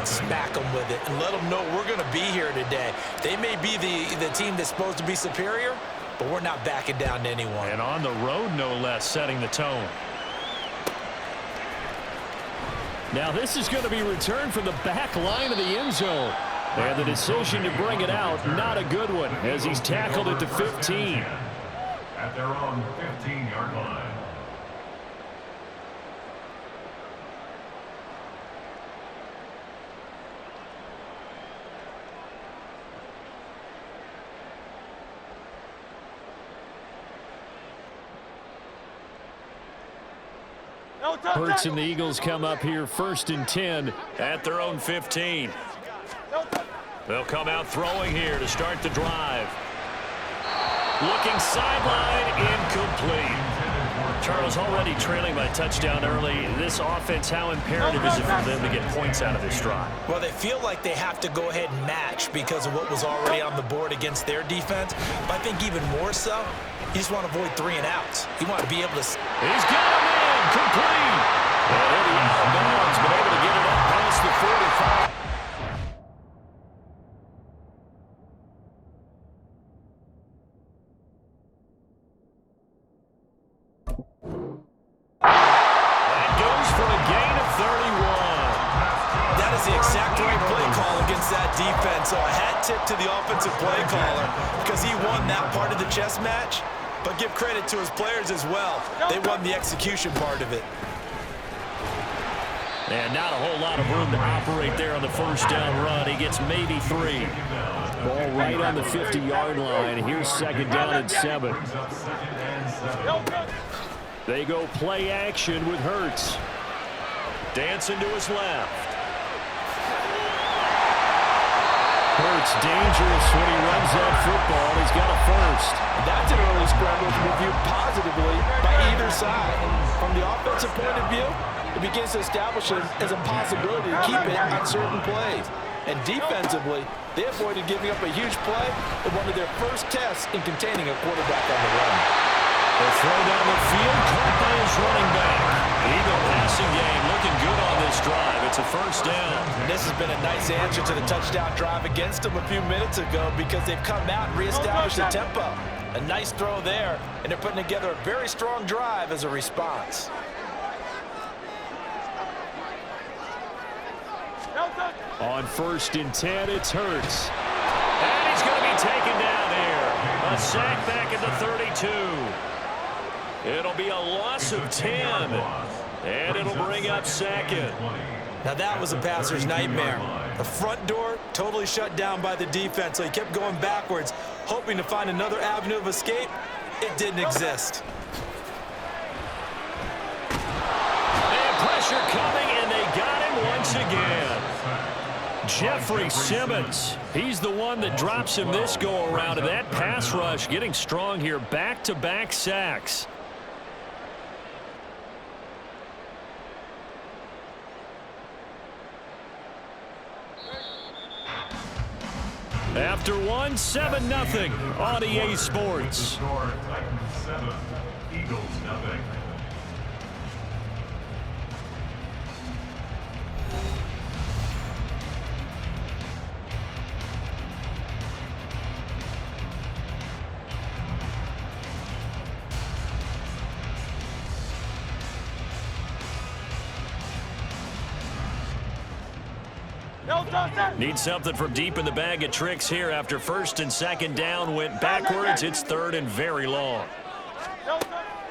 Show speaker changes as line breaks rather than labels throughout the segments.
can smack them with it and let them know we're going to be here today. They may be the team that's supposed to be superior, but we're not backing down to anyone.
And on the road, no less, setting the tone. Now this is going to be returned from the back line of the end zone. And the decision to bring it out, not a good one, as he's tackled at the 15.
At their own 15-yard line.
Hurts and the Eagles come up here 1st and 10 at their own 15. They'll come out throwing here to start the drive. Looking sideline, incomplete. Charles, already trailing by touchdown early. This offense, how imperative is it for them to get points out of this drive?
Well, they feel like they have to go ahead and match because of what was already on the board against their defense. But I think even more so, you just want to avoid 3 and outs. You want to be able to...
He's got him in, complete. And Eddie out of bounds, been able to get it up past the 45. That goes for a gain of 31.
That is the exact right play call against that defense. So a hat tip to the offensive play caller because he won that part of the chess match. But give credit to his players as well. They won the execution part of it.
And not a whole lot of room to operate there on the first down run. He gets maybe 3. Ball right on the 50-yard line. Here's 2nd down and 7. They go play action with Hurts. Dancing to his left. Hurts dangerous when he runs that football. He's got a first.
That's an early scramble to be viewed positively by either side. From the offensive point of view, it begins to establish it as a possibility to keep it on certain plays. And defensively, they avoided giving up a huge play in one of their first tests in containing a quarterback on the run.
They'll throw down the field, caught by his running back. The Eagle passing game looking good on this drive. It's a first down.
And this has been a nice answer to the touchdown drive against them a few minutes ago because they've come out and reestablished the tempo. A nice throw there, and they're putting together a very strong drive as a response.
On 1st and 10, it's Hurts. And he's going to be taken down here. A sack back at the 32. It'll be a loss of 10. And it'll bring up 2nd.
Now that was a passer's nightmare. The front door totally shut down by the defense, so he kept going backwards, hoping to find another avenue of escape. It didn't exist.
And pressure coming, and they got him once again. Jeffrey Simmons, he's the one that drops him this go-around, and that pass rush getting strong here, back-to-back sacks. After one, 7-0 on EA Sports.
Titans 7, Eagles nothing.
Need something from deep in the bag of tricks here after 1st and 2nd down went backwards. It's 3rd and very long.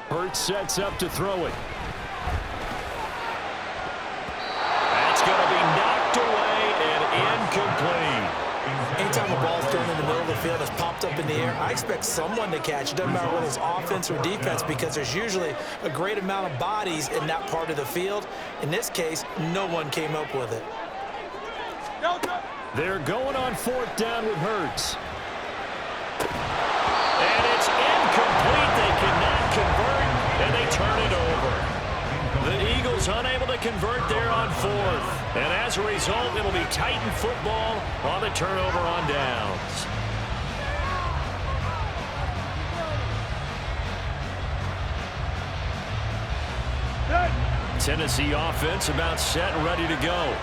Hurts sets up to throw it. That's going to be knocked away and incomplete.
Anytime a ball's thrown in the middle of the field, it's popped up in the air, I expect someone to catch it. Doesn't matter whether it's offense or defense because there's usually a great amount of bodies in that part of the field. In this case, no one came up with it.
They're going on 4th down with Hurts. And it's incomplete. They cannot convert, and they turn it over. The Eagles unable to convert there on 4th. And as a result, it'll be Titan football on the turnover on downs. Tennessee offense about set and ready to go.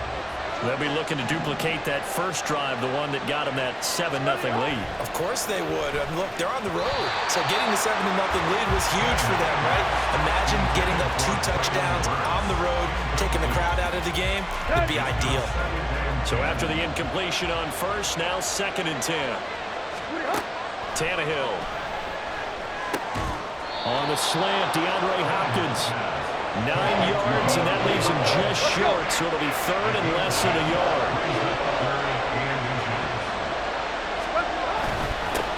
They'll be looking to duplicate that first drive, the one that got them that 7-0 lead.
Of course they would. I mean, look, they're on the road. So getting the 7-0 lead was huge for them, right? Imagine getting up 2 touchdowns on the road, taking the crowd out of the game. Would be ideal.
So after the incompletion on first, now 2nd and 10. Tannehill. On the slant, DeAndre Hopkins. 9 yards, and that leaves him just short, so it'll be 3rd and less than a yard.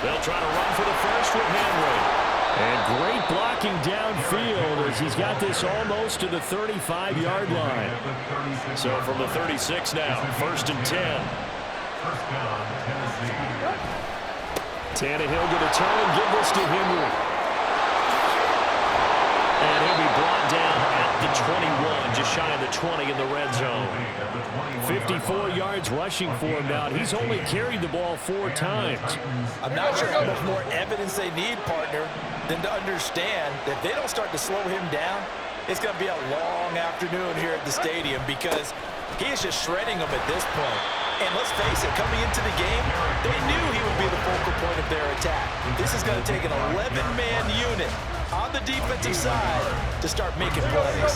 They'll try to run for the first with Henry. And great blocking downfield as he's got this almost to the 35-yard line. So from the 36 now, 1st and 10. Tannehill going to turn and give this to Henry. And he'll be brought down at the 21, just shy of the 20 in the red zone. 54 yards rushing for him now. He's only carried the ball 4 times.
I'm not sure how much more evidence they need, partner, than to understand that if they don't start to slow him down, it's going to be a long afternoon here at the stadium because he is just shredding them at this point. And let's face it, coming into the game, they knew he would be the focal point of their attack. This is going to take an 11-man unit on the defensive side to start making plays.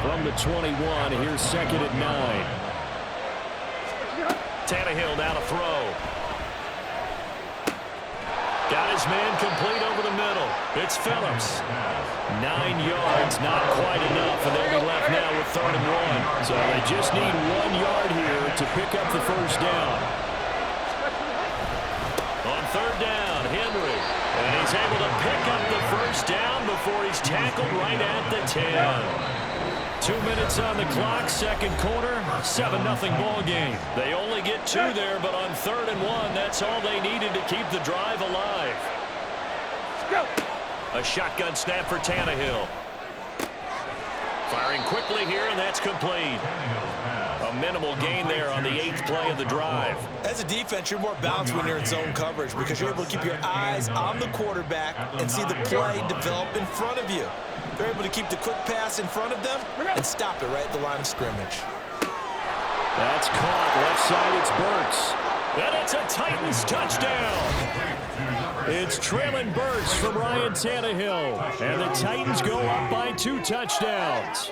From the 21, here's 2nd and 9. Tannehill now to throw. Got his man complete over the middle. It's Phillips. 9 yards, not quite enough, and they'll be left now with 3rd and 1. So they just need 1 yard here to pick up the first down. On 3rd down, Henry. And he's able to pick up the first down before he's tackled right at the 10. 2 minutes on the clock, 2nd quarter, 7-0 ball game. They only get 2 there, but on 3rd and 1, that's all they needed to keep the drive alive. A shotgun snap for Tannehill. Firing quickly here, and that's complete. A minimal gain there on the 8th play of the drive.
As a defense, you're more balanced when you're in zone coverage because you're able to keep your eyes on the quarterback and see the play develop in front of you. They're able to keep the quick pass in front of them and stop it right at the line of scrimmage.
That's caught. Left side, it's Burks. And it's a Titans touchdown. It's trailing Burks from Ryan Tannehill. And the Titans go up by 2 touchdowns.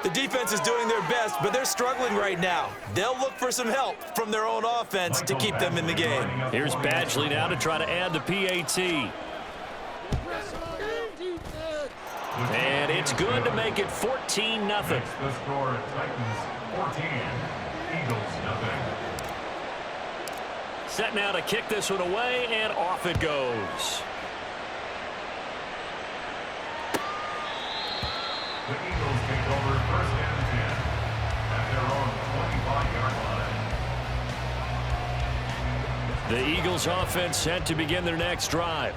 The defense is doing their best, but they're struggling right now. They'll look for some help from their own offense to keep them in the game.
Here's Badgley now to try to add the PAT. And it's good to make it 14-0.
The score, Titans 14, Eagles 0.
Set now to kick this one away, and off it goes.
The Eagles take over 1st and 10 at their own 25-yard line.
The Eagles offense set to begin their next drive.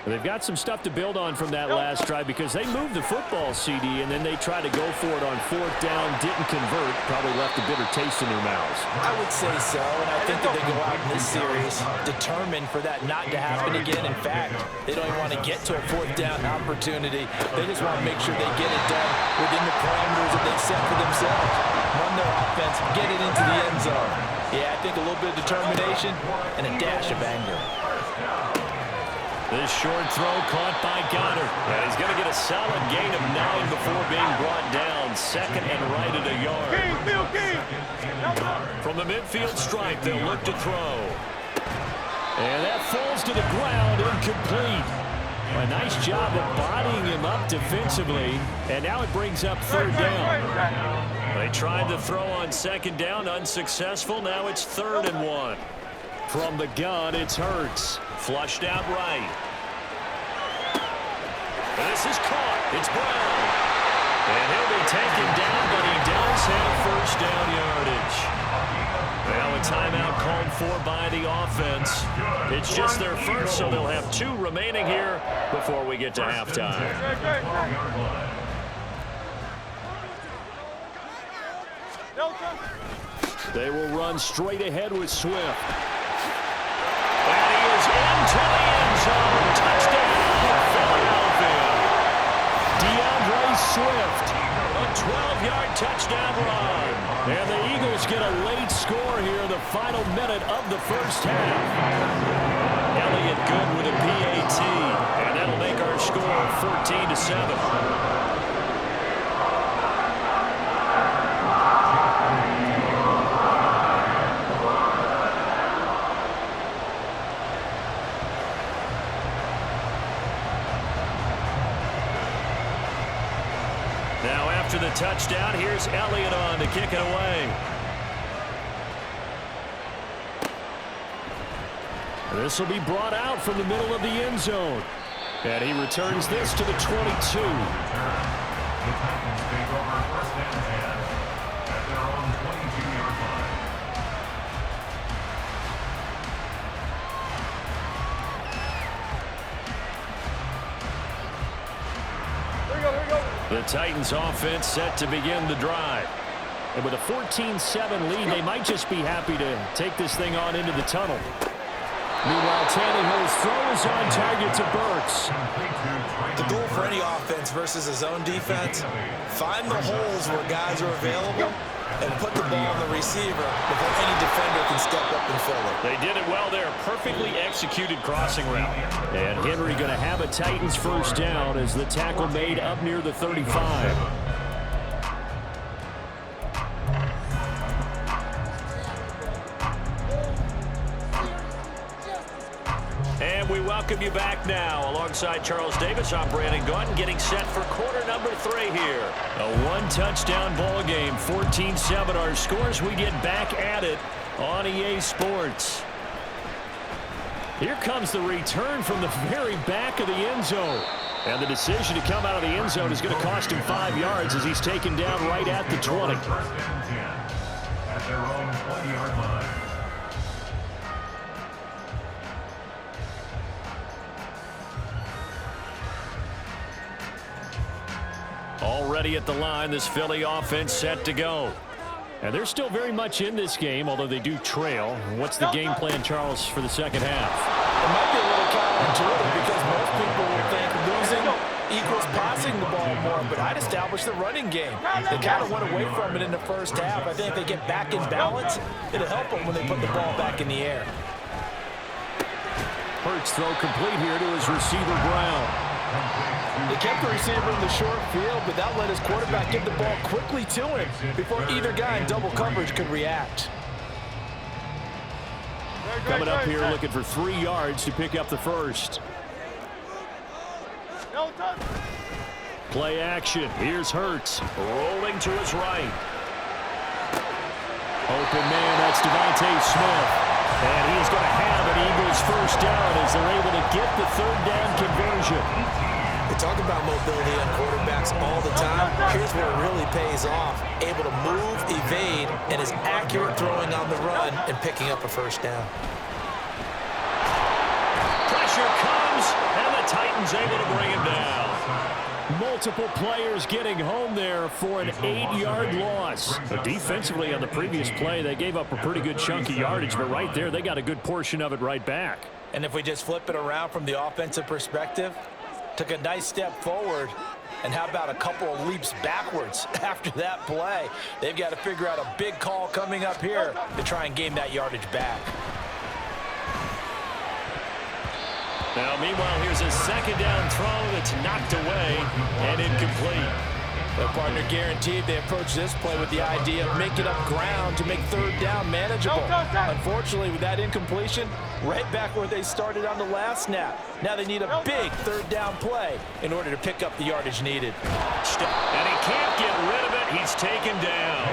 They've got some stuff to build on from that last drive because they moved the football, CD, and then they tried to go for it on 4th down, didn't convert, probably left a bitter taste in their mouths.
I would say so, and I think that they go out in this series determined for that not to happen again. In fact, they don't even want to get to a 4th down opportunity. They just want to make sure they get it done within the parameters that they've set for themselves. Run their offense, get it into the end zone. Yeah, I think a little bit of determination and a dash of anger.
This short throw caught by Goddard. And he's going to get a solid gain of 9 before being brought down. 2nd and right at a yard. From the midfield stripe, they'll look to throw. And that falls to the ground, incomplete. A nice job of bodying him up defensively. And now it brings up 3rd down. They tried to throw on 2nd down, unsuccessful. Now it's 3rd and 1. From the gun, it's Hurts. Flushed out right. This is caught. It's Brown. And he'll be taken down, but he does have 1st down yardage. Now a timeout called for by the offense. It's just their first, so they'll have 2 remaining here before we get to halftime. They will run straight ahead with Swift. And he is into the end zone. Touchdown, Philadelphia. DeAndre Swift, a 12-yard touchdown run. And the Eagles Eagles get a late score here in the final minute of the first half. Elliott good with a PAT, and that'll make our score 14-7. Now after the touchdown, here's Elliott on to kick it away. This will be brought out from the middle of the end zone. And he returns this to the 22.
The Titans take over first and 10 at their own 22-yard line.
The Titans offense set to begin the drive. And with a 14-7 lead, they might just be happy to take this thing on into the tunnel. Meanwhile, Tannehill's throw is on target to Burks.
The goal for any offense versus a zone defense, find the holes where guys are available and put the ball on the receiver before any defender can step up and fill it.
They did it well there. Perfectly executed crossing route. And Henry going to have a Titans first down as the tackle made up near the 35. And we welcome you back now. Alongside Charles Davis, I'm Brandon Gaunt, getting set for quarter number 3 here. A one-touchdown ball game, 14-7 our scores. We get back at it on EA Sports. Here comes the return from the very back of the end zone. And the decision to come out of the end zone is going to cost him 5 yards as he's taken down right at the 20.
First and 10 at their own 20-yard line.
Already at the line, this Philly offense set to go. And they're still very much in this game, although they do trail. What's the game plan, Charles, for the second half?
It might be a little counterintuitive because most people will think losing equals passing the ball more, but I'd establish the running game. They kind of went away from it in the first half. I think if they get back in balance, it'll help them when they put the ball back in the air.
Hurts throw complete here to his receiver, Brown.
They kept the receiver in the short field, but that let his quarterback get the ball quickly to him before either guy in double coverage could react.
Coming up here looking for 3 yards to pick up the first. Play action. Here's Hurts rolling to his right. Open man, that's Devontae Smith. And he's going to have an Eagles first down as they're able to get the third down conversion.
They talk about mobility on quarterbacks all the time. Here's where it really pays off. Able to move, evade, and is accurate throwing on the run and picking up a first down.
Pressure comes, and the Titans able to bring him down. Multiple players getting home there for an 8-yard loss. But defensively on the previous play, they gave up a pretty good chunk of yardage, but right there, they got a good portion of it right back.
And if we just flip it around from the offensive perspective, took a nice step forward, and how about a couple of leaps backwards after that play? They've got to figure out a big call coming up here to try and gain that yardage back.
Now, meanwhile, here's a second down throw that's knocked away and incomplete.
Their partner guaranteed they approach this play with the idea of making up ground to make third down manageable. Unfortunately, with that incompletion, right back where they started on the last snap. Now they need a big third down play in order to pick up the yardage needed.
And he can't get rid of it. He's taken down.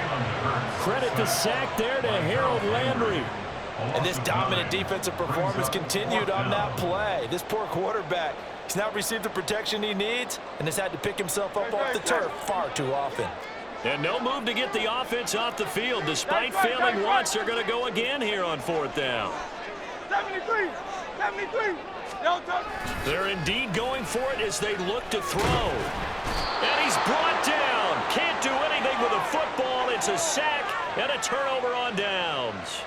Credit the sack there to Harold Landry.
And this dominant defensive performance continued on that play. This poor quarterback, he's not received the protection he needs and has had to pick himself up off the turf far too often.
And no move to get the offense off the field. Despite failing once, they're going to go again here on fourth down.
73.
They're indeed going for it as they look to throw. And he's brought down. Can't do anything with a football. It's a sack and a turnover on downs.